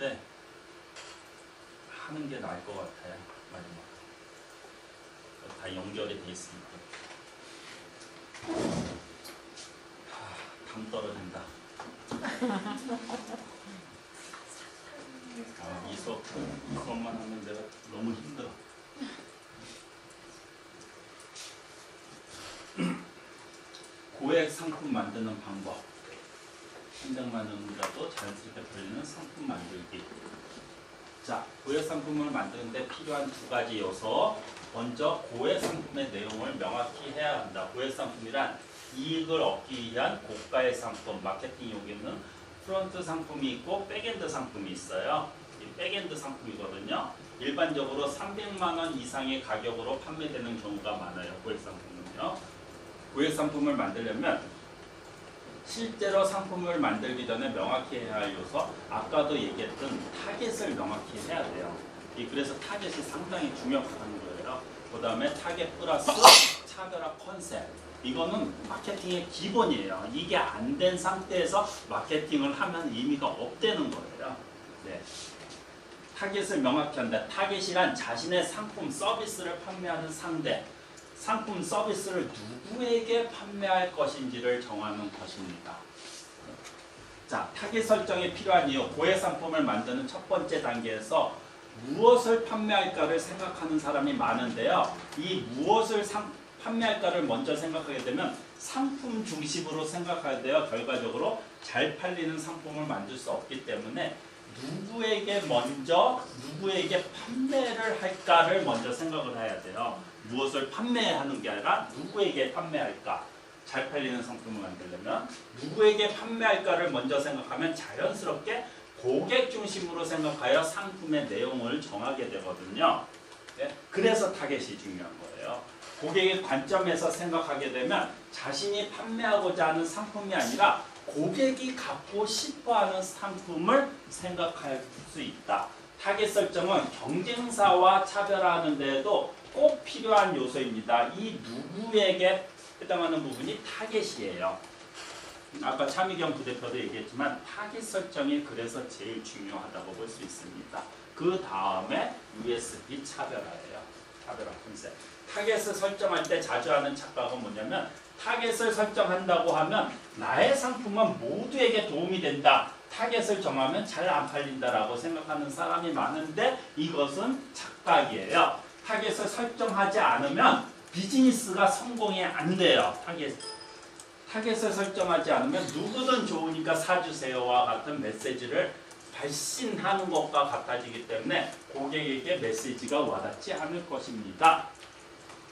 있는데 하는 게 나을 것 같아요. 마지막 다 연결이 돼 있으니까. 당 떨어진다. 이 수업만 하면 내가 너무 힘들어. 고액 상품 만드는 방법. 한 장만 의미라도 자연스럽게 돌리는 상품 만들기. 자, 고액 상품을 만드는데 필요한 두 가지 요소. 먼저 고액 상품의 내용을 명확히 해야 한다. 고액 상품이란 이익을 얻기 위한 고가의 상품, 마케팅 용어는 프론트 상품이 있고 백엔드 상품이 있어요. 이 백엔드 상품이거든요. 일반적으로 300만 원 이상의 가격으로 판매되는 경우가 많아요. 고액 상품은요. 고액 상품을 만들려면 실제로 상품을 만들기 전에 명확히 해야 할 요소, 아까도 얘기했던 타겟을 명확히 해야 돼요. 그래서 타겟이 상당히 중요하다는 거예요. 그 다음에 타겟 플러스 차별화 컨셉. 이거는 마케팅의 기본이에요. 이게 안 된 상태에서 마케팅을 하면 의미가 없다는 거예요. 네. 타겟을 명확히 한다. 타겟이란 자신의 상품, 서비스를 판매하는 상대, 상품, 서비스를 누구에게 판매할 것인지를 정하는 것입니다. 자, 타겟 설정에 필요한 이유, 고액 상품을 만드는 첫 번째 단계에서 무엇을 판매할까를 생각하는 사람이 많은데요. 이 무엇을 판매할까를 먼저 생각하게 되면 상품 중심으로 생각해야 돼요. 결과적으로 잘 팔리는 상품을 만들 수 없기 때문에 누구에게 판매를 할까를 먼저 생각을 해야 돼요. 무엇을 판매하는 게 아니라 누구에게 판매할까. 잘 팔리는 상품을 만들려면 누구에게 판매할까를 먼저 생각하면 자연스럽게 고객 중심으로 생각하여 상품의 내용을 정하게 되거든요. 네? 그래서 타겟이 중요한 거예요. 고객의 관점에서 생각하게 되면 자신이 판매하고자 하는 상품이 아니라 고객이 갖고 싶어하는 상품을 생각할 수 있다. 타겟 설정은 경쟁사와 차별화하는 데에도 꼭 필요한 요소입니다. 이 누구에게 해당하는 부분이 타겟이에요. 아까 차미경 부대표도 얘기했지만 타겟 설정이 그래서 제일 중요하다고 볼 수 있습니다. 그 다음에 USP 차별화예요. 차별화 컨셉. 타겟을 설정할 때 자주 하는 착각은 뭐냐면 타겟을 설정한다고 하면 나의 상품은 모두에게 도움이 된다. 타겟을 정하면 잘 안 팔린다라고 생각하는 사람이 많은데 이것은 착각이에요. 타겟을 설정하지 않으면 비즈니스가 성공이 안 돼요. 타겟을 설정하지 않으면 누구든 좋으니까 사주세요와 같은 메시지를 발신하는 것과 같아지기 때문에 고객에게 메시지가 와닿지 않을 것입니다.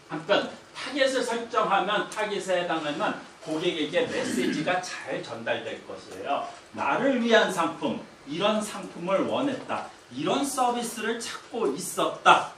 한편 타겟을 설정하면 타겟에 해당하면 고객에게 메시지가 잘 전달될 것이에요. 나를 위한 상품, 이런 상품을 원했다. 이런 서비스를 찾고 있었다.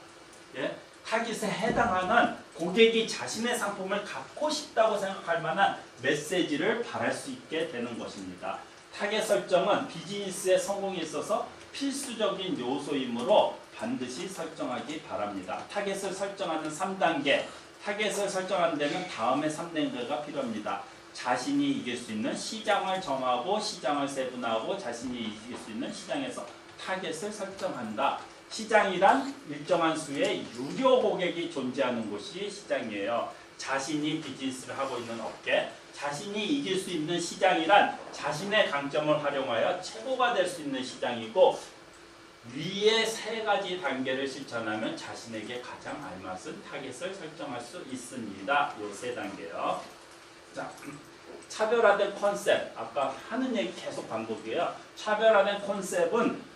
예? 타깃에 해당하는 고객이 자신의 상품을 갖고 싶다고 생각할 만한 메시지를 바랄 수 있게 되는 것입니다. 타겟 설정은 비즈니스의 성공에 있어서 필수적인 요소이므로 반드시 설정하기 바랍니다. 타겟을 설정하는 3단계, 타겟을 설정하는 데는 다음에 3단계가 필요합니다. 자신이 이길 수 있는 시장을 정하고 시장을 세분화하고 자신이 이길 수 있는 시장에서 타겟을 설정한다. 시장이란 일정한 수의 유료 고객이 존재하는 곳이 시장이에요. 자신이 비즈니스를 하고 있는 업계, 자신이 이길 수 있는 시장이란 자신의 강점을 활용하여 최고가 될 수 있는 시장이고 위의 세 가지 단계를 실천하면 자신에게 가장 알맞은 타겟을 설정할 수 있습니다. 요 세 단계요. 자, 차별화된 컨셉. 아까 하는 얘기 계속 반복이에요. 차별화된 컨셉은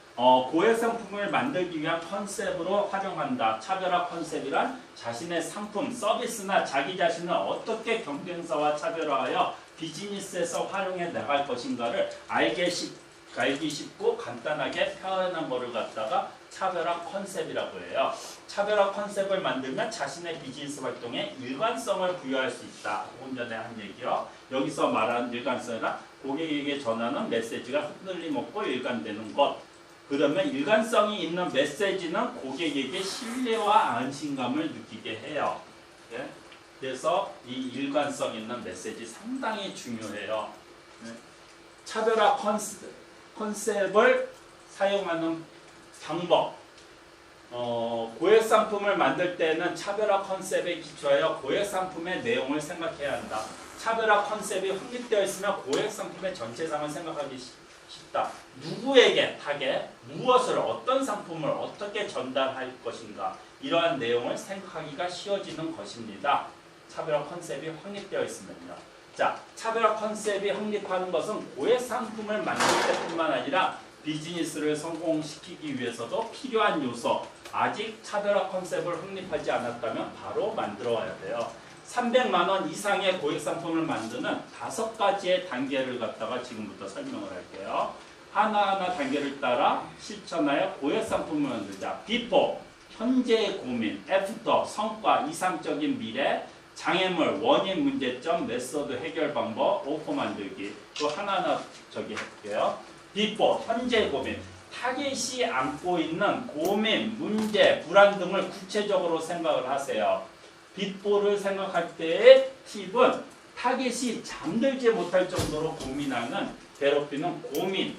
고액 상품을 만들기 위한 컨셉으로 활용한다. 차별화 컨셉이란 자신의 상품, 서비스나 자기 자신을 어떻게 경쟁사와 차별화하여 비즈니스에서 활용해 나갈 것인가를 알기 쉽고 간단하게 표현한 것을 갖다가 차별화 컨셉이라고 해요. 차별화 컨셉을 만들면 자신의 비즈니스 활동에 일관성을 부여할 수 있다. 조금 전에 한 얘기요. 여기서 말하는 일관성이란 고객에게 전하는 메시지가 흔들림 없고 일관되는 것. 그러면 일관성이 있는 메시지는 고객에게 신뢰와 안심감을 느끼게 해요. 네? 그래서 이 일관성 있는 메시지 상당히 중요해요. 네? 차별화 컨셉을 사용하는 방법. 고액 상품을 만들 때는 차별화 컨셉에 기초하여 고액 상품의 내용을 생각해야 한다. 차별화 컨셉이 확립되어 있으면 고액 상품의 전체상을 생각하기 쉽다. 누구에게 타겟, 무엇을 어떤 상품을 어떻게 전달할 것인가 이러한 내용을 생각하기가 쉬워지는 것입니다. 차별화 컨셉이 확립되어 있으면요. 자, 차별화 컨셉이 확립하는 것은 고액 상품을 만들 때뿐만 아니라 비즈니스를 성공시키기 위해서도 필요한 요소. 아직 차별화 컨셉을 확립하지 않았다면 바로 만들어 와야 돼요. 300만 원 이상의 고액 상품을 만드는 5가지의 단계를 갖다가 지금부터 설명을 할게요. 하나하나 단계를 따라 실천하여 고액 상품을 만들자. 비포, 현재의 고민. 애프터, 성과, 이상적인 미래. 장애물, 원인, 문제점, 메소드, 해결 방법, 오퍼 만들기. 또 하나하나 할게요. 비포, 현재의 고민. 타겟이 안고 있는 고민, 문제, 불안 등을 구체적으로 생각을 하세요. 비포를 생각할 때의 팁은 타겟이 잠들지 못할 정도로 고민하는, 괴롭히는 고민,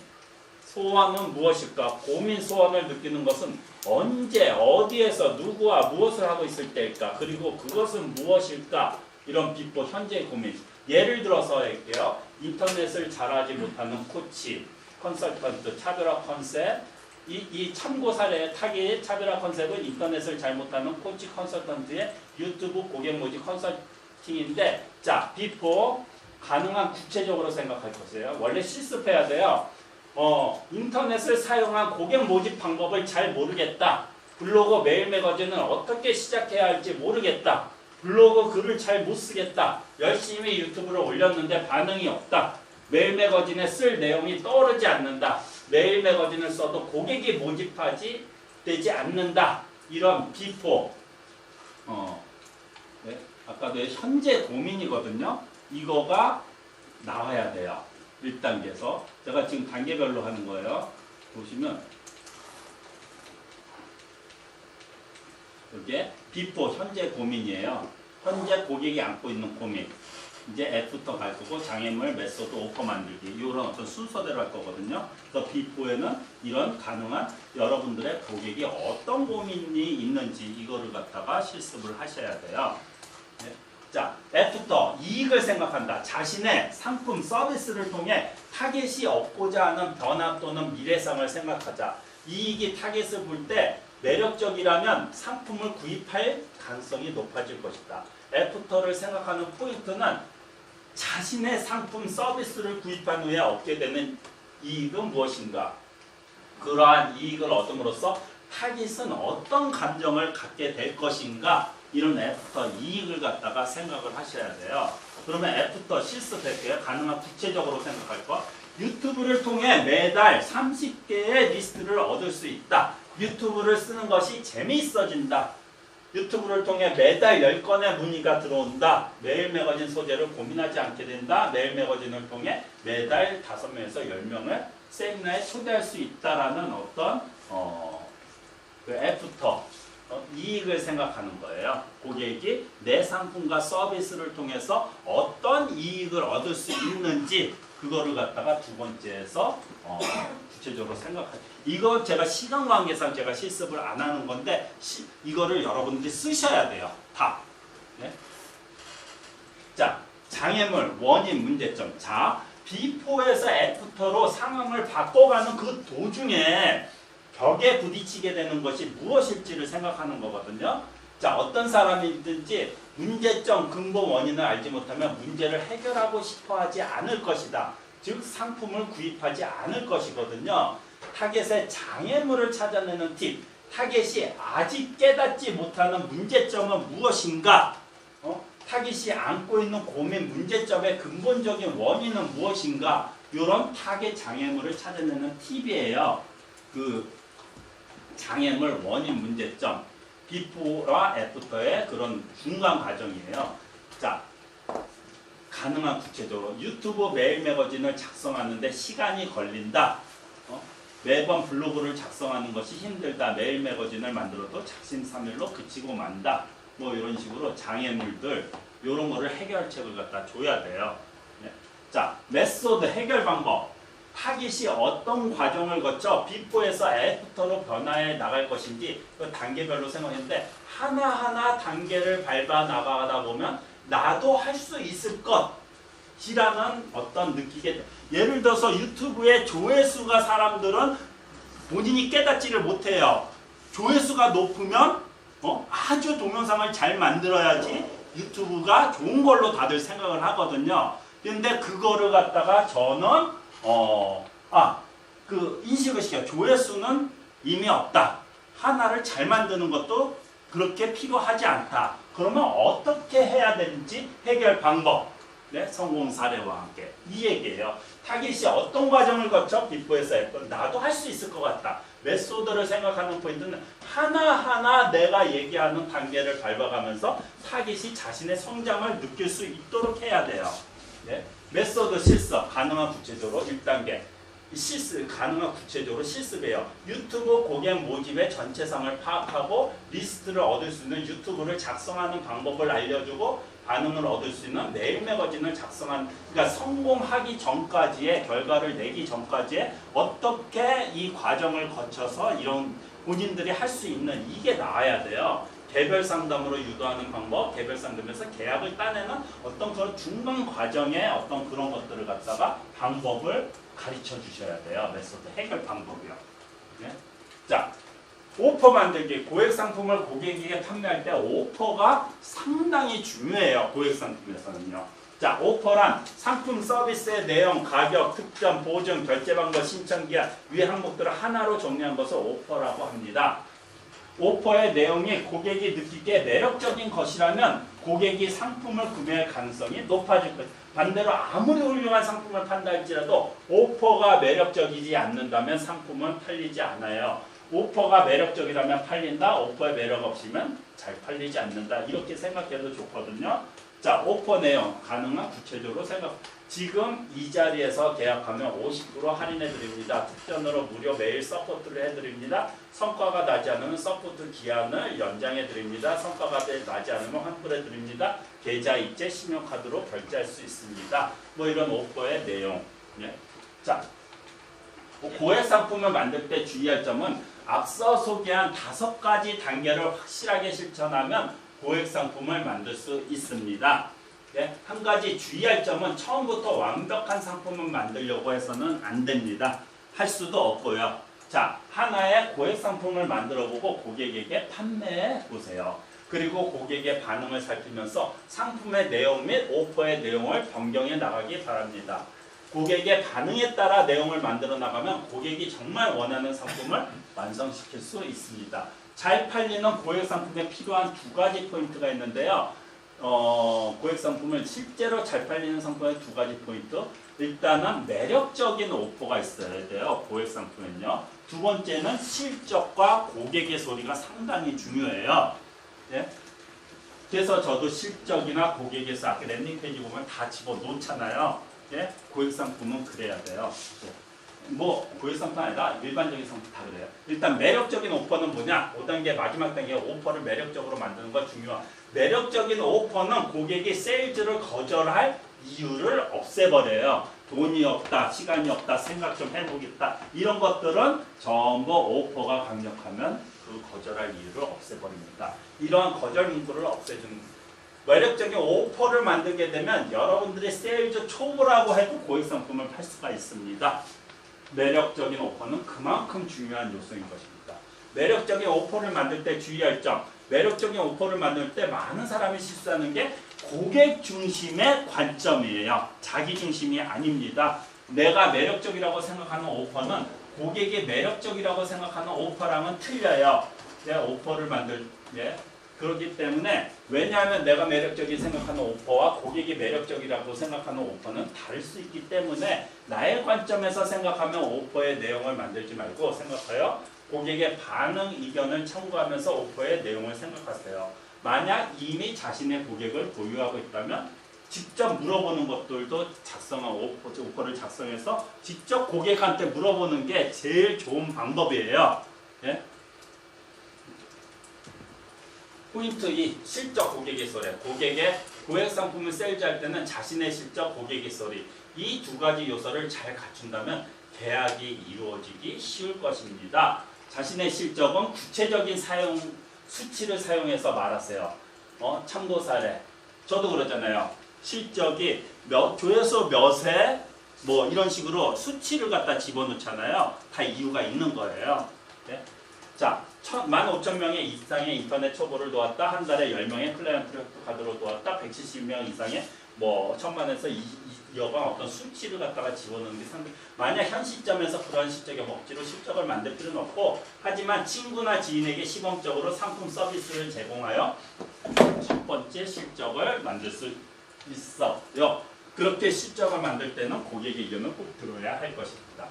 소원은 무엇일까? 고민, 소원을 느끼는 것은 언제, 어디에서, 누구와 무엇을 하고 있을 때일까? 그리고 그것은 무엇일까? 이런 비포, 현재의 고민. 예를 들어서 할게요. 인터넷을 잘하지 못하는 코치, 컨설턴트, 차별화 컨셉. 이 참고 사례의 타겟 차별화 컨셉은 인터넷을 잘 못하는 코치 컨설턴트의 유튜브 고객 모집 컨설팅인데, 자, 비포 가능한 구체적으로 생각할 것이에요. 원래 실습해야 돼요. 인터넷을 사용한 고객 모집 방법을 잘 모르겠다. 블로그 메일 매거진을 어떻게 시작해야 할지 모르겠다. 블로그 글을 잘 못 쓰겠다. 열심히 유튜브를 올렸는데 반응이 없다. 메일 매거진에 쓸 내용이 떠오르지 않는다. 메일 매거진을 써도 고객이 모집하지 되지 않는다. 이런 비포. 네, 아까도 현재 고민이거든요. 이거가 나와야 돼요. 1단계에서. 제가 지금 단계별로 하는 거예요. 보시면 이게 비포, 현재 고민이에요. 현재 고객이 안고 있는 고민. 이제 애프터 갈 거고, 장애물, 메소드, 오퍼 만들기 이런 어떤 순서대로 할 거거든요. 그래서 비포에는 이런 가능한 여러분들의 고객이 어떤 고민이 있는지 이거를 갖다가 실습을 하셔야 돼요. 네. 자, 애프터, 이익을 생각한다. 자신의 상품, 서비스를 통해 타겟이 얻고자 하는 변화 또는 미래상을 생각하자. 이익이 타겟을 볼 때 매력적이라면 상품을 구입할 가능성이 높아질 것이다. 애프터를 생각하는 포인트는 자신의 상품, 서비스를 구입한 후에 얻게 되는 이익은 무엇인가? 그러한 이익을 얻음으로써 타깃은 어떤 감정을 갖게 될 것인가? 이런 애프터, 이익을 갖다가 생각을 하셔야 돼요. 그러면 애프터 실습할게요. 가능한 구체적으로 생각할 거. 유튜브를 통해 매달 30개의 리스트를 얻을 수 있다. 유튜브를 쓰는 것이 재미있어진다. 유튜브를 통해 매달 10건의 문의가 들어온다. 메일 매거진 소재를 고민하지 않게 된다. 메일 매거진을 통해 매달 5명에서 10명을 세미나에 초대할 수 있다라는 어떤 그 애프터, 이익을 생각하는 거예요. 고객이 내 상품과 서비스를 통해서 어떤 이익을 얻을 수 있는지 그거를 갖다가 두 번째에서 구체적으로 생각하죠. 이거 제가 시간 관계상 제가 실습을 안 하는 건데 이거를 여러분들이 쓰셔야 돼요. 다. 네? 자, 장애물, 원인, 문제점. 자, 비포에서 애프터로 상황을 바꿔가는 그 도중에 벽에 부딪히게 되는 것이 무엇일지를 생각하는 거거든요. 자, 어떤 사람이든지 문제점, 근본 원인을 알지 못하면 문제를 해결하고 싶어 하지 않을 것이다. 즉 상품을 구입하지 않을 것이거든요. 타겟의 장애물을 찾아내는 팁. 타겟이 아직 깨닫지 못하는 문제점은 무엇인가? 타겟이 안고 있는 고민, 문제점의 근본적인 원인은 무엇인가? 이런 타겟 장애물을 찾아내는 팁이에요. 그 장애물, 원인, 문제점. 비포와 애프터의 그런 중간 과정이에요. 자, 가능한 구체적으로 유튜브 메일 매거진을 작성하는데 시간이 걸린다. 매번 블로그를 작성하는 것이 힘들다. 메일 매거진을 만들어도 작심삼일로 그치고 만다. 뭐 이런 식으로 장애물들 이런 거를 해결책을 갖다 줘야 돼요. 네. 자, 메소드 해결 방법. 타깃이 어떤 과정을 거쳐 비포에서 애프터로 변화해 나갈 것인지 그 단계별로 생각했는데 하나하나 단계를 밟아 나가다 보면 나도 할 수 있을 것이라는 어떤 느끼게 예를 들어서 유튜브에 조회수가 사람들은 본인이 깨닫지를 못해요. 조회수가 높으면 아주 동영상을 잘 만들어야지 유튜브가 좋은 걸로 다들 생각을 하거든요. 근데 그거를 갖다가 저는 인식을 시켜요. 조회수는 이미 없다. 하나를 잘 만드는 것도 그렇게 필요하지 않다. 그러면 어떻게 해야 되는지 해결 방법. 네, 성공 사례와 함께 이 얘기예요. 타깃이 어떤 과정을 거쳐 비포에서 했건 나도 할 수 있을 것 같다. 메소드를 생각하는 포인트는 하나하나 내가 얘기하는 단계를 밟아가면서 타깃이 자신의 성장을 느낄 수 있도록 해야 돼요. 네? 메소드 실습, 가능한 구체적으로 1단계 가능한 구체적으로 실습이에요. 유튜브 고객 모집의 전체상을 파악하고 리스트를 얻을 수 있는 유튜브를 작성하는 방법을 알려주고 반응을 얻을 수 있는 메일 매거진을 작성한, 그러니까 성공하기 전까지의 결과를 내기 전까지의 어떻게 이 과정을 거쳐서 이런 본인들이 할 수 있는 이게 나와야 돼요. 개별 상담으로 유도하는 방법, 개별 상담에서 계약을 따내는 어떤 그런 중간 과정의 어떤 그런 것들을 갖다가 방법을 가르쳐 주셔야 돼요. 메소드 해결 방법이요. 네? 자, 오퍼 만들기, 고액 상품을 고객에게 판매할 때 오퍼가 상당히 중요해요. 고액 상품에서는요. 자, 오퍼란 상품 서비스의 내용, 가격, 특점, 보증, 결제 방법, 신청 기한 위 항목들을 하나로 정리한 것을 오퍼라고 합니다. 오퍼의 내용이 고객이 느끼기에 매력적인 것이라면 고객이 상품을 구매할 가능성이 높아질 것. 반대로 아무리 훌륭한 상품을 판다 할지라도 오퍼가 매력적이지 않는다면 상품은 팔리지 않아요. 오퍼가 매력적이라면 팔린다. 오퍼의 매력 없이면 잘 팔리지 않는다. 이렇게 생각해도 좋거든요. 자, 오퍼 내용 가능한 구체적으로 생각. 지금 이 자리에서 계약하면 50% 할인해 드립니다. 특전으로 무료 메일 서포트를 해드립니다. 성과가 나지 않으면 서포트 기한을 연장해 드립니다. 성과가 나지 않으면 환불해 드립니다. 계좌 이체 신용카드로 결제할 수 있습니다. 뭐 이런 오퍼의 내용. 네. 자, 고액 상품을 만들 때 주의할 점은 앞서 소개한 5가지 단계를 확실하게 실천하면 고액 상품을 만들 수 있습니다. 네? 한 가지 주의할 점은 처음부터 완벽한 상품을 만들려고 해서는 안 됩니다. 할 수도 없고요. 자, 하나의 고액 상품을 만들어 보고 고객에게 판매해 보세요. 그리고 고객의 반응을 살피면서 상품의 내용 및 오퍼의 내용을 변경해 나가기 바랍니다. 고객의 반응에 따라 내용을 만들어 나가면 고객이 정말 원하는 상품을 완성시킬 수 있습니다. 잘 팔리는 고액 상품에 필요한 2가지 포인트가 있는데요. 고액 상품은 실제로 잘 팔리는 상품의 2가지 포인트. 일단은 매력적인 오퍼가 있어야 돼요. 고액 상품은요. 두 번째는 실적과 고객의 소리가 상당히 중요해요. 예? 그래서 저도 실적이나 고객의 소 아까 랜딩 페이지 보면 다 집어넣잖아요. 예? 고액 상품은 그래야 돼요. 뭐 고액 상품 아니라 일반적인 상품 다 그래요. 일단 매력적인 오퍼는 뭐냐? 5단계 마지막 단계 오퍼를 매력적으로 만드는 거 중요한. 매력적인 오퍼는 고객이 세일즈를 거절할 이유를 없애버려요. 돈이 없다, 시간이 없다, 생각 좀 해보겠다. 이런 것들은 전부 오퍼가 강력하면 그 거절할 이유를 없애버립니다. 이러한 거절 문구를 없애주는 매력적인 오퍼를 만들게 되면 여러분들이 세일즈 초보라고 해도 고액 상품을 팔 수가 있습니다. 매력적인 오퍼는 그만큼 중요한 요소인 것입니다. 매력적인 오퍼를 만들 때 주의할 점. 매력적인 오퍼를 만들 때 많은 사람이 실수하는 게 고객 중심의 관점이에요. 자기 중심이 아닙니다. 내가 매력적이라고 생각하는 오퍼는 고객이 매력적이라고 생각하는 오퍼랑은 틀려요. 내가 오퍼를 만들 때 그렇기 때문에 왜냐하면 내가 매력적이라고 생각하는 오퍼와 고객이 매력적이라고 생각하는 오퍼는 다를 수 있기 때문에 나의 관점에서 생각하면 오퍼의 내용을 만들지 말고 생각해요. 고객의 반응 이견을 참고하면서 오퍼의 내용을 생각하세요. 만약 이미 자신의 고객을 보유하고 있다면 직접 물어보는 것들도 작성한 오퍼를 작성해서 직접 고객한테 물어보는 게 제일 좋은 방법이에요. 예? 포인트 2. 실적 고객의 소리. 고객의 고액 상품을 세일즈할 때는 자신의 실적 고객의 소리. 이 2가지 요소를 잘 갖춘다면 계약이 이루어지기 쉬울 것입니다. 자신의 실적은 구체적인 수치를 사용해서 말하세요. 참고 사례. 저도 그러잖아요. 실적이 조회수 몇에 뭐 이런 식으로 수치를 갖다 집어넣잖아요. 다 이유가 있는 거예요. 네? 자, 15,000명의 이상의 인터넷 초보를 도왔다. 한 달에 10명의 클라이언트 카드로 도왔다. 170명 이상의 뭐 1000만에서 2억원 어떤 수치를 갖다가 집어넣는 게 상당히, 만약 현 시점에서 그런 실적의 억지로 실적을 만들 필요는 없고, 하지만 친구나 지인에게 시범적으로 상품 서비스를 제공하여 첫 번째 실적을 만들 수 있어요. 그렇게 실적을 만들 때는 고객의 의견을 꼭 들어야 할 것입니다.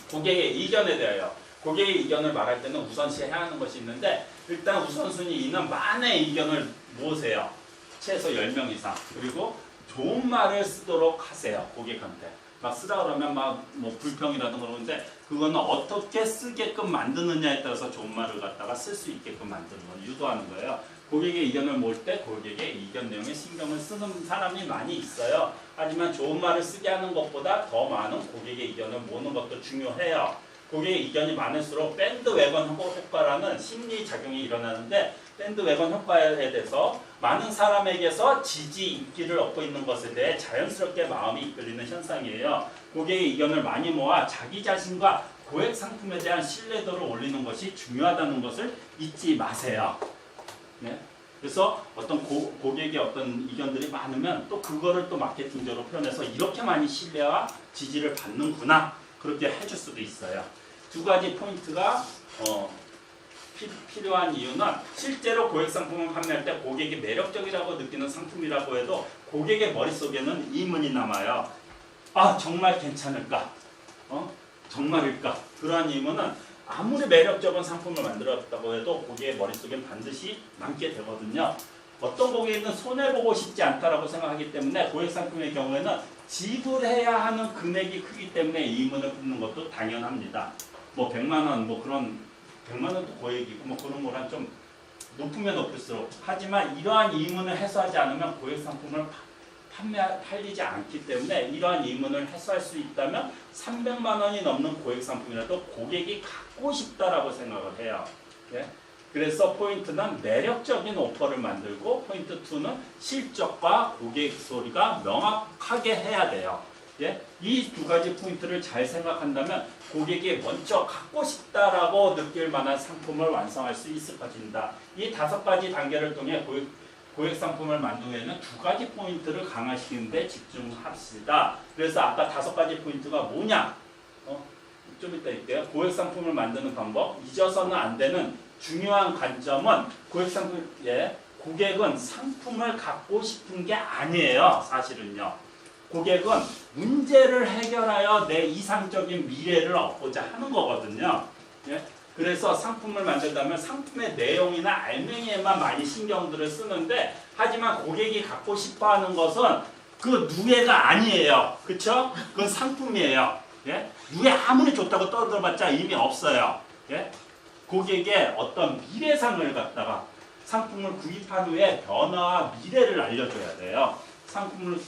고객의 의견에 대하여, 고객의 의견을 말할 때는 우선시해야 하는 것이 있는데, 일단 우선순위 2는 만의 의견을 모으세요. 최소 10명 이상. 그리고 좋은 말을 쓰도록 하세요. 고객한테. 막 쓰라 그러면 막 뭐 불평이라든가 그러는데, 그거는 어떻게 쓰게끔 만드느냐에 따라서 좋은 말을 갖다가 쓸 수 있게끔 만드는 걸 유도하는 거예요. 고객의 의견을 모을 때 고객의 의견 내용에 신경을 쓰는 사람이 많이 있어요. 하지만 좋은 말을 쓰게 하는 것보다 더 많은 고객의 의견을 모으는 것도 중요해요. 고객의 의견이 많을수록 밴드웨건 효과라는 심리작용이 일어나는데, 밴드웨건 효과에 대해서 많은 사람에게서 지지, 인기를 얻고 있는 것에 대해 자연스럽게 마음이 이끌리는 현상이에요. 고객의 의견을 많이 모아 자기 자신과 고객 상품에 대한 신뢰도를 올리는 것이 중요하다는 것을 잊지 마세요. 네? 그래서 어떤 고객의 어떤 의견들이 많으면 또 그거를 또 마케팅적으로 표현해서 이렇게 많이 신뢰와 지지를 받는구나, 그렇게 해줄 수도 있어요. 두 가지 포인트가 필요한 이유는, 실제로 고객 상품을 판매할 때 고객이 매력적이라고 느끼는 상품이라고 해도 고객의 머릿속에는 의문이 남아요. 아, 정말 괜찮을까? 정말일까? 그러한 의문은 아무리 매력적인 상품을 만들었다고 해도 고객의 머릿속엔 반드시 남게 되거든요. 어떤 고객은 손해보고 싶지 않다라고 생각하기 때문에 고객 상품의 경우에는 지불해야 하는 금액이 크기 때문에 의문을 품는 것도 당연합니다. 뭐 100만 원, 뭐 그런 100만 원도 고액이고 뭐 그런 거랑 좀 높으면 높을수록, 하지만 이러한 의문을 해소하지 않으면 고객 상품을 팔리지 않기 때문에, 이러한 의문을 해소할 수 있다면 300만 원이 넘는 고객 상품이라도 고객이 갖고 싶다라고 생각을 해요. 네? 그래서 포인트는 매력적인 오퍼를 만들고, 포인트 2는 실적과 고객 소리가 명확하게 해야 돼요. 예? 이 두 가지 포인트를 잘 생각한다면 고객이 먼저 갖고 싶다라고 느낄 만한 상품을 완성할 수 있을 것입니다. 이 5가지 단계를 통해 고객 상품을 만든 후에는 2가지 포인트를 강화시키는 데 집중합시다. 그래서 아까 5가지 포인트가 뭐냐? 좀 이따 할게요. 고객 상품을 만드는 방법. 잊어서는 안 되는 중요한 관점은, 고객은 상품을 갖고 싶은 게 아니에요. 사실은요. 고객은 문제를 해결하여 내 이상적인 미래를 얻고자 하는 거거든요. 예? 그래서 상품을 만들다면 상품의 내용이나 알맹이에만 많이 신경들을 쓰는데, 하지만 고객이 갖고 싶어하는 것은 그 누에가 아니에요. 그렇죠? 그건 상품이에요. 예? 누에 아무리 좋다고 떠들어봤자 의미 없어요. 예? 고객의 어떤 미래상을 갖다가 상품을 구입한 후에 변화와 미래를 알려줘야 돼요. 상품을,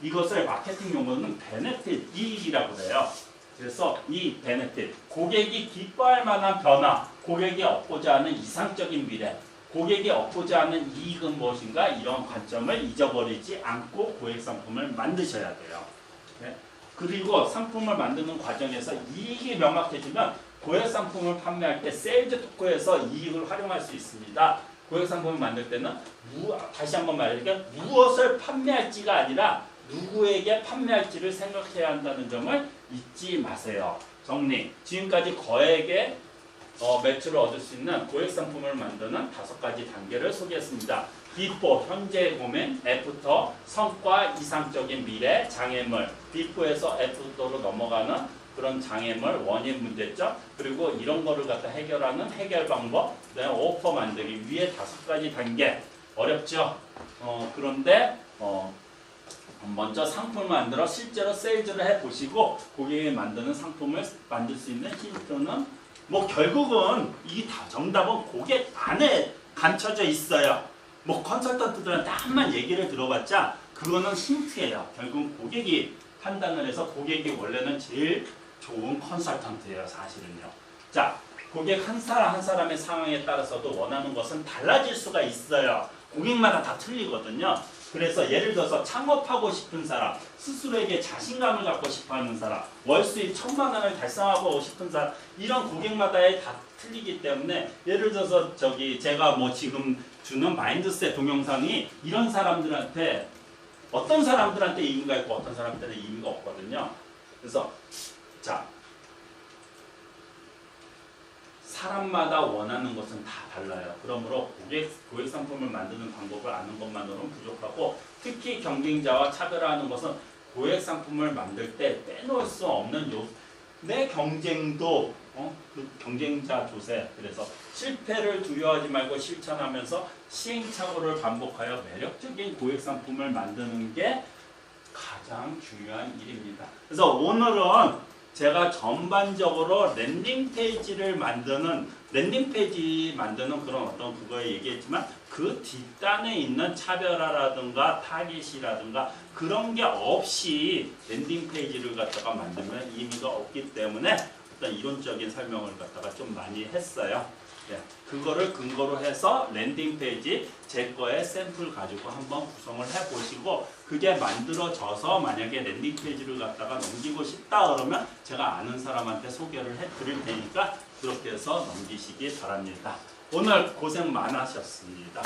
이것을 마케팅 용어는 베네핏, 이익이라고 해요. 그래서 이 베네핏, 고객이 기뻐할 만한 변화, 고객이 얻고자 하는 이상적인 미래, 고객이 얻고자 하는 이익은 무엇인가, 이런 관점을 잊어버리지 않고 고객 상품을 만드셔야 돼요. 네? 그리고 상품을 만드는 과정에서 이익이 명확해지면 고객 상품을 판매할 때 세일즈 토크에서 이익을 활용할 수 있습니다. 고객 상품을 만들 때는 다시 한번 말해드릴게요. 무엇을 판매할지가 아니라 누구에게 판매할지를 생각해야 한다는 점을 잊지 마세요. 정리. 지금까지 거액의 매출을 얻을 수 있는 고객 상품을 만드는 5가지 단계를 소개했습니다. 비포, 현재 고민, 애프터, 성과, 이상적인 미래, 장애물, 비포에서 애프터로 넘어가는 그런 장애물, 원인 문제점, 그리고 이런 거를 갖다 해결하는 해결 방법, 오퍼 만들기, 위에 5가지 단계. 어렵죠? 그런데 먼저 상품을 만들어 실제로 세일즈를 해보시고, 고객이 만드는 상품을 만들 수 있는 힌트는 뭐 결국은 이 정답은 고객 안에 감춰져 있어요. 뭐 컨설턴트들한테 한만 얘기를 들어봤자 그거는 힌트예요. 결국은 고객이 판단을 해서, 고객이 원래는 제일 좋은 컨설턴트예요, 사실은요. 자, 고객 한 사람 한 사람의 상황에 따라서도 원하는 것은 달라질 수가 있어요. 고객마다 다 틀리거든요. 그래서 예를 들어서 창업하고 싶은 사람, 스스로에게 자신감을 갖고 싶어하는 사람, 월 수입 1,000만 원을 달성하고 싶은 사람, 이런 고객마다의 다 틀리기 때문에 예를 들어서 제가 뭐 지금 주는 마인드셋 동영상이 이런 사람들한테 어떤 사람들한테 의미가 있고 어떤 사람들한테 의미가 없거든요. 그래서 자, 사람마다 원하는 것은 다 달라요. 그러므로 고객 상품을 만드는 방법을 아는 것만으로는 부족하고, 특히 경쟁자와 차별화하는 것은 고객 상품을 만들 때 빼놓을 수 없는 내 경쟁도 그 경쟁자 조세. 그래서 실패를 두려워하지 말고 실천하면서 시행착오를 반복하여 매력적인 고객 상품을 만드는 게 가장 중요한 일입니다. 그래서 오늘은 제가 전반적으로 랜딩 페이지 만드는 그런 어떤 그거에 얘기했지만, 그 뒷단에 있는 차별화라든가 타깃이라든가 그런 게 없이 랜딩 페이지를 갖다가 만들면 의미가 없기 때문에 어떤 이론적인 설명을 갖다가 좀 많이 했어요. 네, 그거를 근거로 해서 랜딩 페이지 제 거의 샘플 가지고 한번 구성을 해보시고, 그게 만들어져서 만약에 랜딩 페이지를 갖다가 넘기고 싶다 그러면 제가 아는 사람한테 소개를 해드릴 테니까 그렇게 해서 넘기시기 바랍니다. 오늘 고생 많으셨습니다.